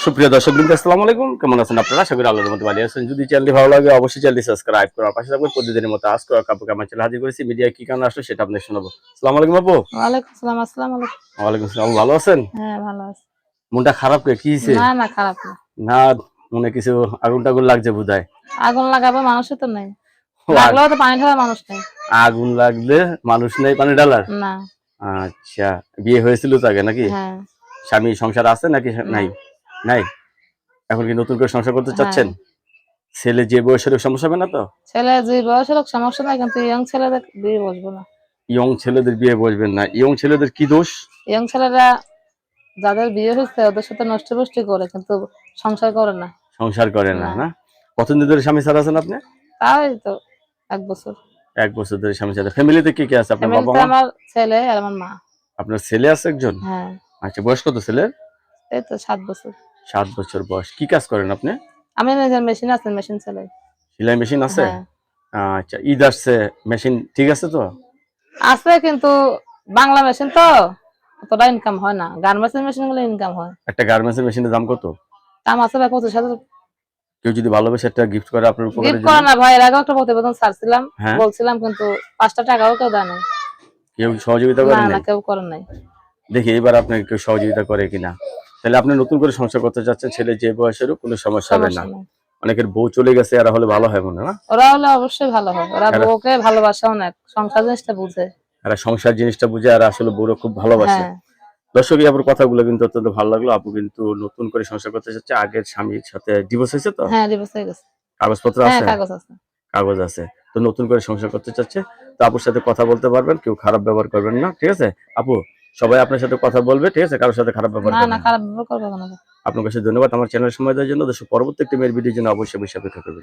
সুপ্রিয় দর্শকবৃন্দ, আসসালামু আলাইকুম। কেমন আছেন আপনারা? আশা করি আল্লাহর রহমতে ভালো আছেন। যদি চ্যানেলটি ভালো লাগে অবশ্যই চ্যানেলটি সাবস্ক্রাইব করে পাশে থাকবেন। প্রতিদিনের মতো আজকে আপুকে আমার চ্যানেলে হাজির করেছি। মিডিয়া কি কারণে আসলো সেটা আপনাদের শোনাবো। আসসালামু আলাইকুম আপু। ওয়ালাইকুম আসসালাম। আসসালামু আলাইকুম। ওয়ালাইকুম আসসালাম। ভালো আছেন? হ্যাঁ, ভালো আছি। মনটা খারাপ কে? কি হইছে? না, না, খারাপ না। না, মনে কিছু আগুন টাগুন লাগছে বোধহয়। আগুন লাগাবে মানুষই তো নাই। ও, লাগলেও তো পানি ঢালার মানুষ নেই। আগুন লাগলে মানুষ নেই পানি ঢালার? না। আচ্ছা, বিয়ে হয়েছিল তো আগে নাকি? হ্যাঁ। স্বামী সংসার আছে নাকি না। নাই? নাই। এখন কি নতুন করে সংসার করতে হ্যাঁ। চাচ্ছেন? ছেলে যে বয়সের সমস্যা হবে না তো? ছেলে যে বয়সের হোক সমস্যা নাই, কিন্তু ইয়ং ছেলেদের বিয়ে বসবো না। ইয়ং ছেলেদের বিয়ে বসবেন না? ইয়ং ছেলেদের কি দোষ? ইয়ং ছেলেরা যাদের বিয়ে হচ্ছে ওদের সাথে নষ্ট ফষ্টি করে, কিন্তু সংসার করে না। সংসার করে না, না। না? কতদিন ধরে স্বামী ছাড়া আছেন আপনি? তাই তো 1 বছর। 1 বছর ধরে স্বামী ছাড়া। ফ্যামিলিতে কে কে আছে? আপনার বাবা ফ্যামিলিতে মা? আমার ছেলে আর আমার মা। আপনার ছেলে আছে একজন? হ্যাঁ। আচ্ছা, বয়স কত ছেলের? এই তো 7 বছর। 7 বছর বয়স। কি কাজ করেন আপনি? আমি নিজের মেশিন আছে, মেশিন চালাই। সেলাই মেশিন আছে? হ্যাঁ। আচ্ছা, ঈদ আসছে, মেশিন ঠিক আছে তো? আছে, কিন্তু বাংলা মেশিন তো অতটা ইনকাম হয় না। গার্মেন্টস মেশিন গুলো ইনকাম হয়। একটা গার্মেন্টসের মেশিনের দাম কত? দাম আছে ভাই 25,000। কেউ যদি ভালোবেসে একটা গিফট করে আপনার উপকারের গিফট জন্য? করে না ভাই, এর আগেও একটা প্রতিবেদন ছাড়ছিলাম, হ্যাঁ, বলছিলাম, কিন্তু 5টা টাকাও কেউ দেয় নাই। কেউ সহযোগিতা না, করেন না, নাই? কেউ করে নাই। দেখি এবার আপনাকে কেউ সহযোগিতা করে কিনা। তাহলে আপনি নতুন করে সংসার করতে চাচ্ছেন, ছেলে যে বয়সেরও কোনো সমস্যা হবে না। সমস্যা নাই। অনেকের বউ চলে গেছে, এরা হলে ভালো হয় মনে হয় না? ওরা হলে অবশ্যই ভালো হয়। ওরা এরা বউকে ভালোবাসে অনেক, সংসার জিনিসটা বুঝে। এরা সংসার জিনিসটা বুঝে, আর আসলে বউরা খুব ভালোবাসে। হ্যাঁ। দর্শক, এই আপুর কথাগুলো কিন্তু অত্যন্ত ভালো লাগলো। আপু কিন্তু নতুন করে সংসার করতে চাচ্ছে। আগের স্বামীর সাথে ডিভোর্স হয়েছে তো? হ্যাঁ, ডিভোর্স হয়ে গেছে। কাগজপত্র হ্যাঁ, আছে? কাগজ আছে। কাগজ আছে। তো নতুন করে সংসার করতে চাচ্ছে। তো আপুর সাথে কথা বলতে পারবেন, কেউ খারাপ ব্যবহার করবেন না, ঠিক আছে? আপু, সবাই আপনার সাথে কথা বলবে, ঠিক আছে? কারোর সাথে খারাপ ব্যবহার না, না, করবেন না। খারাপ ব্যবহার করবে কেন? আপনার কাছে ধন্যবাদ আমার চ্যানেল সময় দেওয়ার জন্য। দর্শক, পরবর্তী একটি মেয়ের ভিডিওর জন্য অবশ্যই অপেক্ষা করবেন।